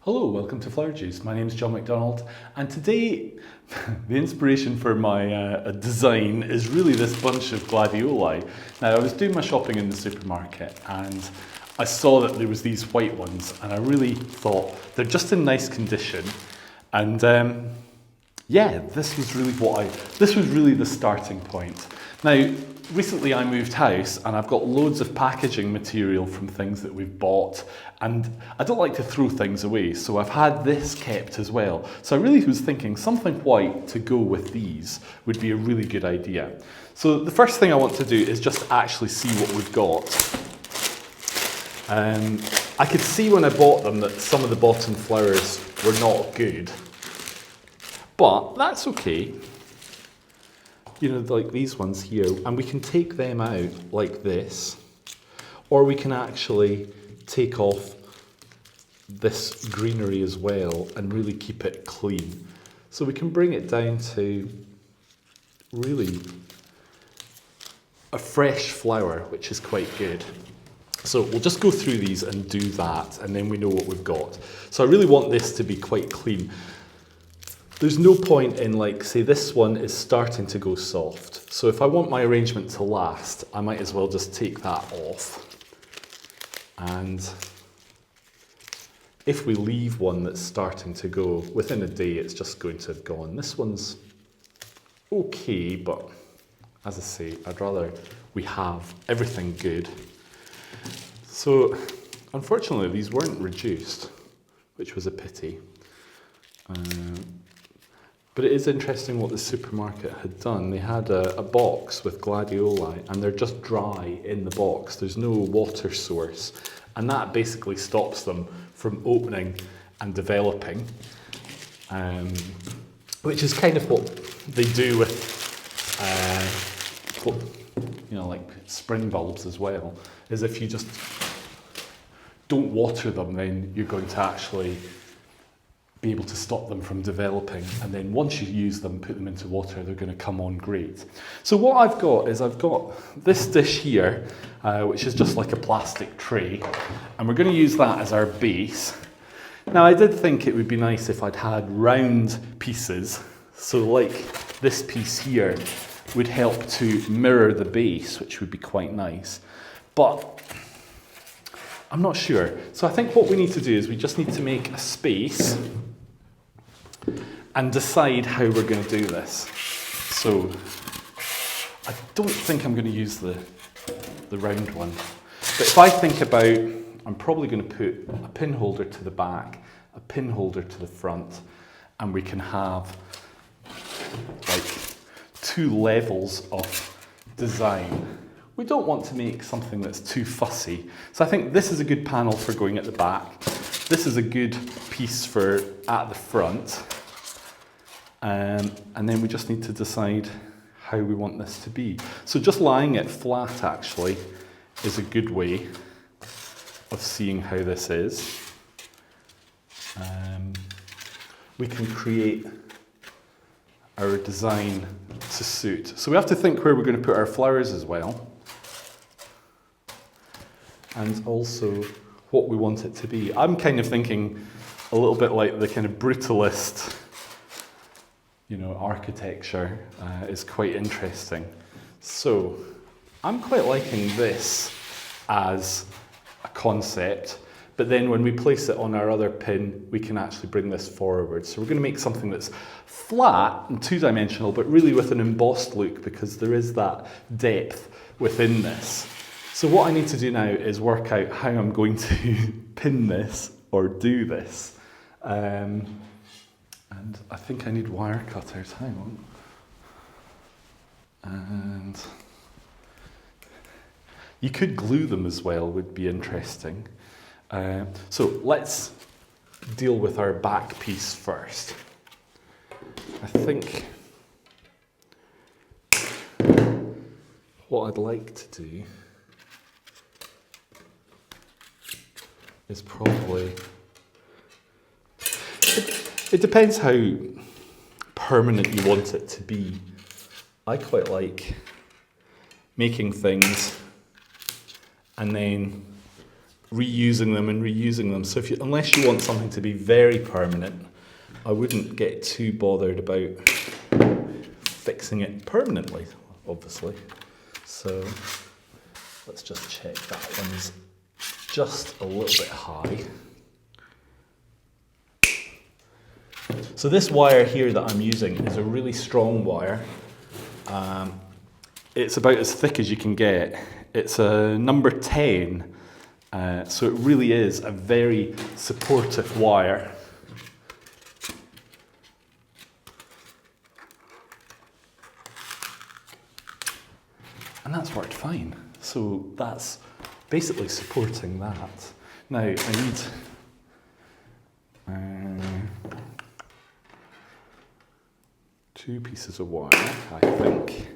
Hello, welcome to Flower Juice. My name is John McDonald, and today the inspiration for my design is really this bunch of gladioli. Now, I was doing my shopping in the supermarket and I saw that there was these white ones, and I really thought they're just in nice condition. And yeah, this was really the starting point. Now, recently I moved house and I've got loads of packaging material from things that we've bought, and I don't like to throw things away, so I've had this kept as well. So I really was thinking something white to go with these would be a really good idea. So the first thing I want to do is just actually see what we've got. I could see when I bought them that some of the bottom flowers were not good, but that's okay. You know, like these ones here, and we can take them out like this, or we can actually take off this greenery as well and really keep it clean. So we can bring it down to really a fresh flower, which is quite good. So we'll just go through these and do that, and then we know what we've got. So I really want this to be quite clean. There's no point in, like, say this one is starting to go soft. So if I want my arrangement to last, I might as well just take that off. And if we leave one that's starting to go, within a day it's just going to have gone. This one's okay, but as I say, I'd rather we have everything good. So unfortunately these weren't reduced, which was a pity. But it is interesting what the supermarket had done. They had a box with gladioli, and they're just dry in the box. There's no water source, and that basically stops them from opening and developing, which is kind of what they do with, you know, like spring bulbs as well. Is if you just don't water them, then you're going to actually be able to stop them from developing, and then once you use them, put them into water, they're going to come on great. So what I've got is I've got this dish here, which is just like a plastic tray, and we're going to use that as our base. Now, I did think it would be nice if I'd had round pieces, so like this piece here would help to mirror the base, which would be quite nice, but I'm not sure. So I think what we need to do is we just need to make a space and decide how we're going to do this. So I don't think I'm going to use the round one. But if I think about, I'm probably going to put a pin holder to the back, a pin holder to the front, and we can have like two levels of design. We don't want to make something that's too fussy. So I think this is a good panel for going at the back. This is a good piece for at the front. And then we just need to decide how we want this to be. So just lying it flat actually is a good way of seeing how this is. We can create our design to suit. So we have to think where we're going to put our flowers as well. And also what we want it to be. I'm kind of thinking a little bit like the kind of brutalist, you know, architecture is quite interesting. So I'm quite liking this as a concept, but then when we place it on our other pin, we can actually bring this forward. So we're going to make something that's flat and two-dimensional, but really with an embossed look, because there is that depth within this. So what I need to do now is work out how I'm going to pin this or do this. And I think I need wire cutters, hang on. And you could glue them as well, would be interesting. So let's deal with our back piece first. I think what I'd like to do is probably, it depends how permanent you want it to be. I quite like making things and then reusing them and reusing them. So unless you want something to be very permanent, I wouldn't get too bothered about fixing it permanently, obviously. So let's just check that one's just a little bit high. So this wire here that I'm using is a really strong wire. It's about as thick as you can get. It's a number 10, so it really is a very supportive wire. And that's worked fine. So that's basically supporting that. Now I need 2 pieces of wire, I think.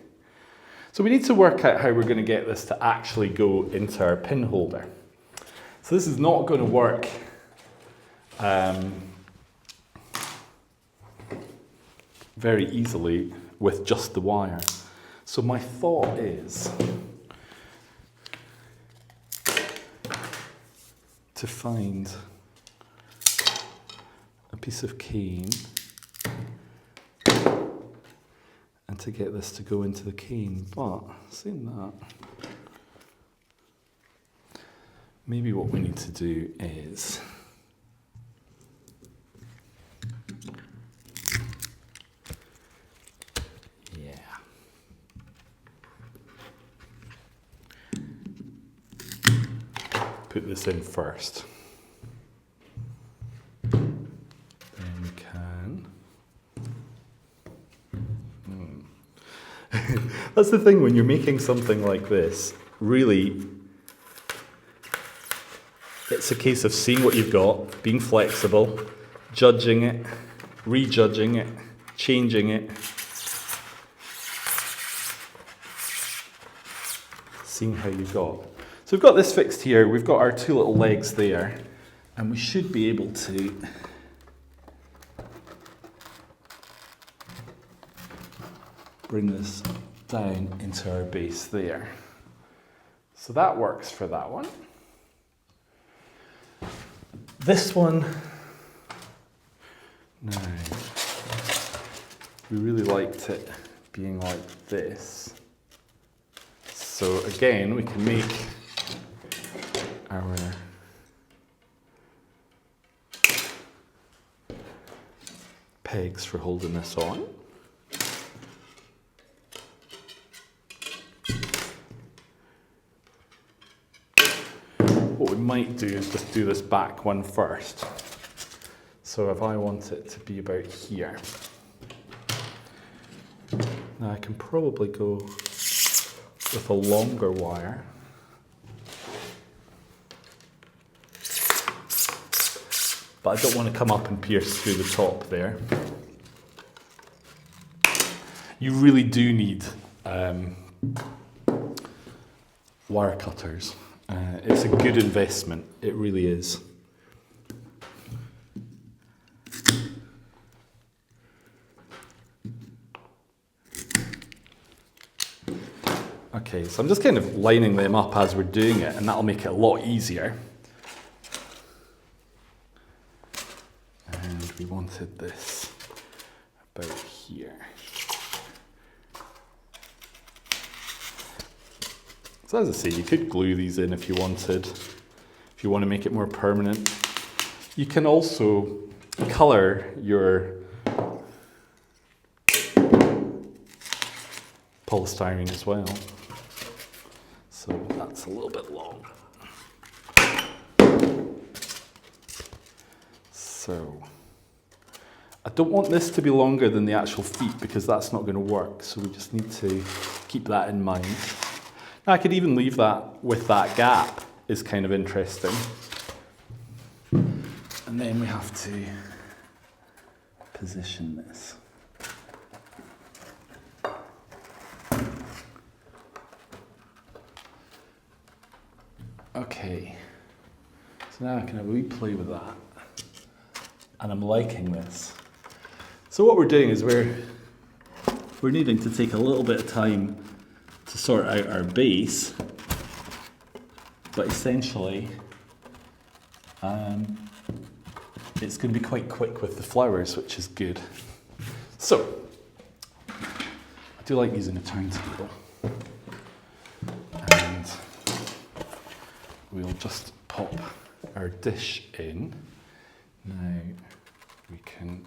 So we need to work out how we're going to get this to actually go into our pin holder. So this is not going to work very easily with just the wire. So my thought is to find a piece of cane and to get this to go into the cane. But saying that, maybe what we need to do is put this in first. Then we can. That's the thing when you're making something like this, really, it's a case of seeing what you've got, being flexible, judging it, rejudging it, changing it, seeing how you got. So we've got this fixed here, we've got our 2 little legs there, and we should be able to bring this down into our base there. So that works for that one. This one, now, we really liked it being like this. So again, we can make our pegs for holding this on. What we might do is just do this back one first. So if I want it to be about here, now I can probably go with a longer wire. But I don't want to come up and pierce through the top there. You really do need wire cutters. It's a good investment, it really is. Okay, so I'm just kind of lining them up as we're doing it, and that'll make it a lot easier. And we wanted this about here. So as I say, you could glue these in if you wanted, if you want to make it more permanent. You can also colour your polystyrene as well. So that's a little bit long. So I don't want this to be longer than the actual feet because that's not going to work. So we just need to keep that in mind. Now I could even leave that with that gap, is kind of interesting. And then we have to position this. Okay, so now I can have a wee play with that, and I'm liking this. So what we're doing is we're needing to take a little bit of time to sort out our base, but essentially It's going to be quite quick with the flowers, which is good. So, I do like using a turntable. And we'll just pop our dish in. Now we can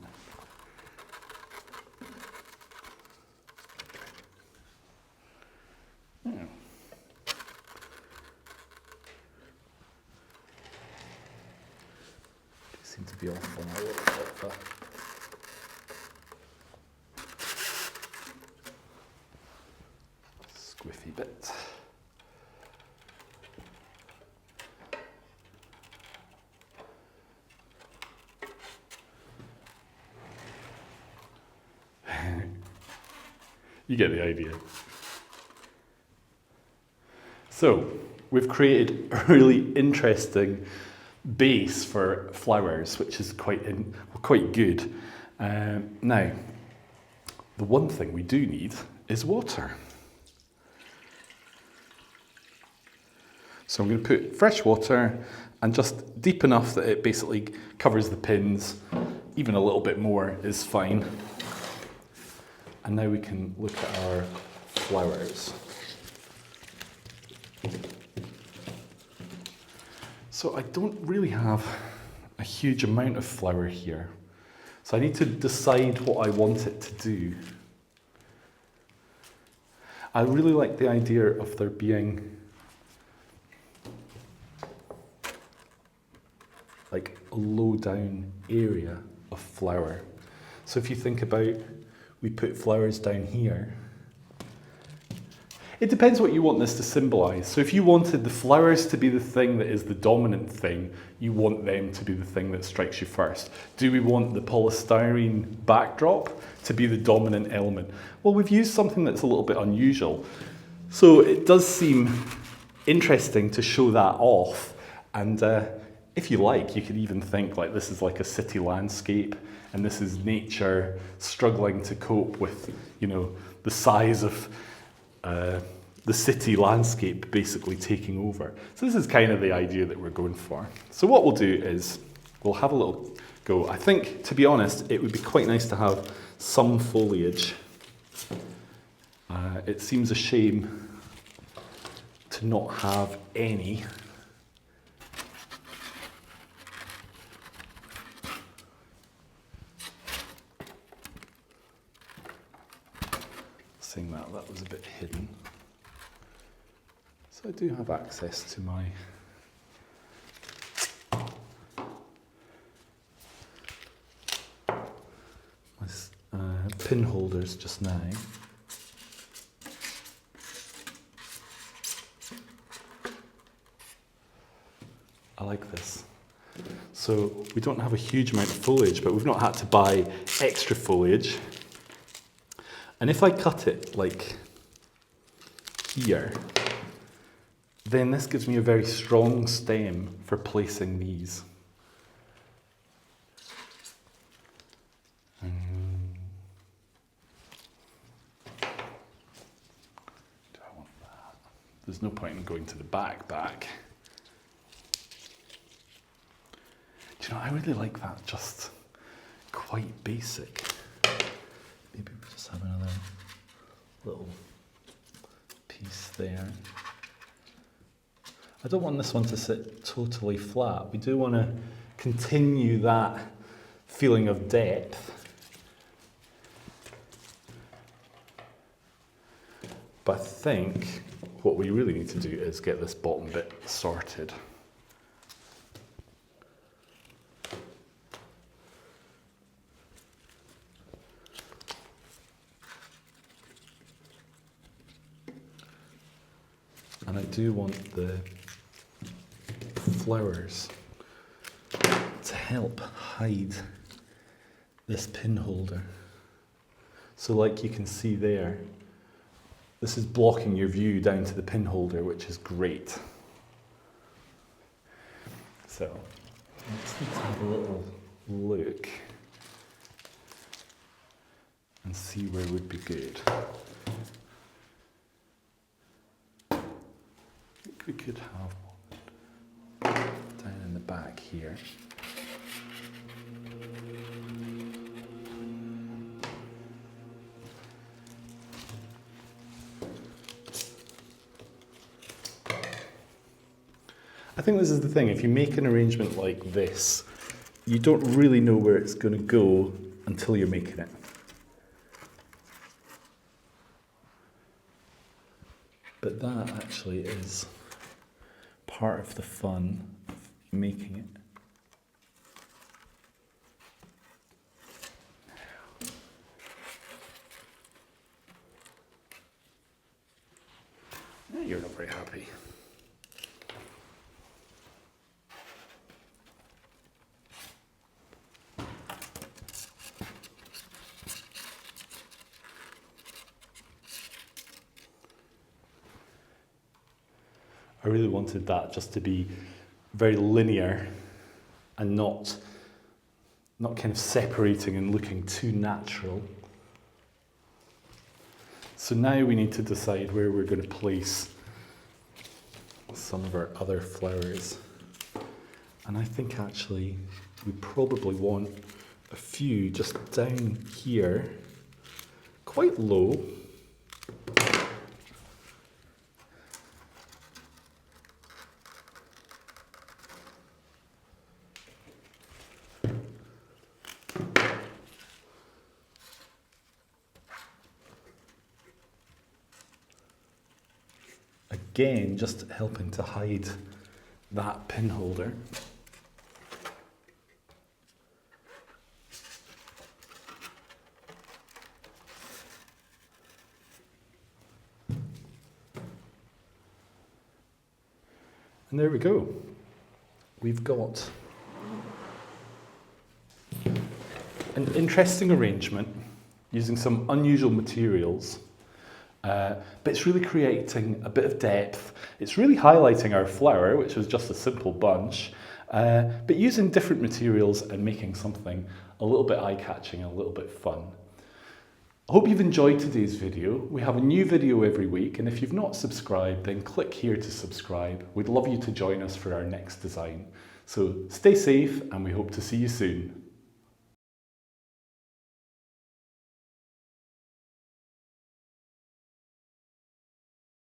seem to be off on a little bit, but squiffy bit. You get the idea. So, we've created a really interesting base for flowers, which is quite good. Now, the one thing we do need is water. So I'm going to put fresh water, and just deep enough that it basically covers the pins. Even a little bit more is fine. And now we can look at our flowers. So I don't really have a huge amount of flower here. So I need to decide what I want it to do. I really like the idea of there being like a low down area of flower. So if you think about, we put flowers down here. It depends what you want this to symbolise. So if you wanted the flowers to be the thing that is the dominant thing, you want them to be the thing that strikes you first. Do we want the polystyrene backdrop to be the dominant element? Well, we've used something that's a little bit unusual. So it does seem interesting to show that off. And if you like, you could even think like this is like a city landscape, and this is nature struggling to cope with, you know, the size of the city landscape basically taking over. So this is kind of the idea that we're going for. So what we'll do is we'll have a little go. I think, to be honest, it would be quite nice to have some foliage. It seems a shame to not have any. Saying that was a bit hidden. So I do have access to my pin holders just now. I like this. So we don't have a huge amount of foliage, but we've not had to buy extra foliage. And if I cut it like here, then this gives me a very strong stem for placing these. Do I want that? There's no point in going to the back. Do you know, I really like that, just quite basic. Maybe we just have another little piece there. I don't want this one to sit totally flat. We do want to continue that feeling of depth. But I think what we really need to do is get this bottom bit sorted. And I do want the flowers to help hide this pin holder. So like you can see there, this is blocking your view down to the pin holder, which is great. So let's need to have a little look and see where would be good. I think we could have one down in the back here. here. I think this is the thing, if you make an arrangement like this, you don't really know where it's going to go until you're making it. But that actually is part of the fun of making it. Now you're not very happy. I really wanted that just to be very linear and not kind of separating and looking too natural. So now we need to decide where we're going to place some of our other flowers. And I think actually we probably want a few just down here, quite low. Again, just helping to hide that pin holder. And there we go. We've got an interesting arrangement using some unusual materials. But it's really creating a bit of depth. It's really highlighting our flower, which was just a simple bunch, but using different materials and making something a little bit eye-catching and a little bit fun. I hope you've enjoyed today's video. We have a new video every week, and if you've not subscribed, then click here to subscribe. We'd love you to join us for our next design. So stay safe, and we hope to see you soon.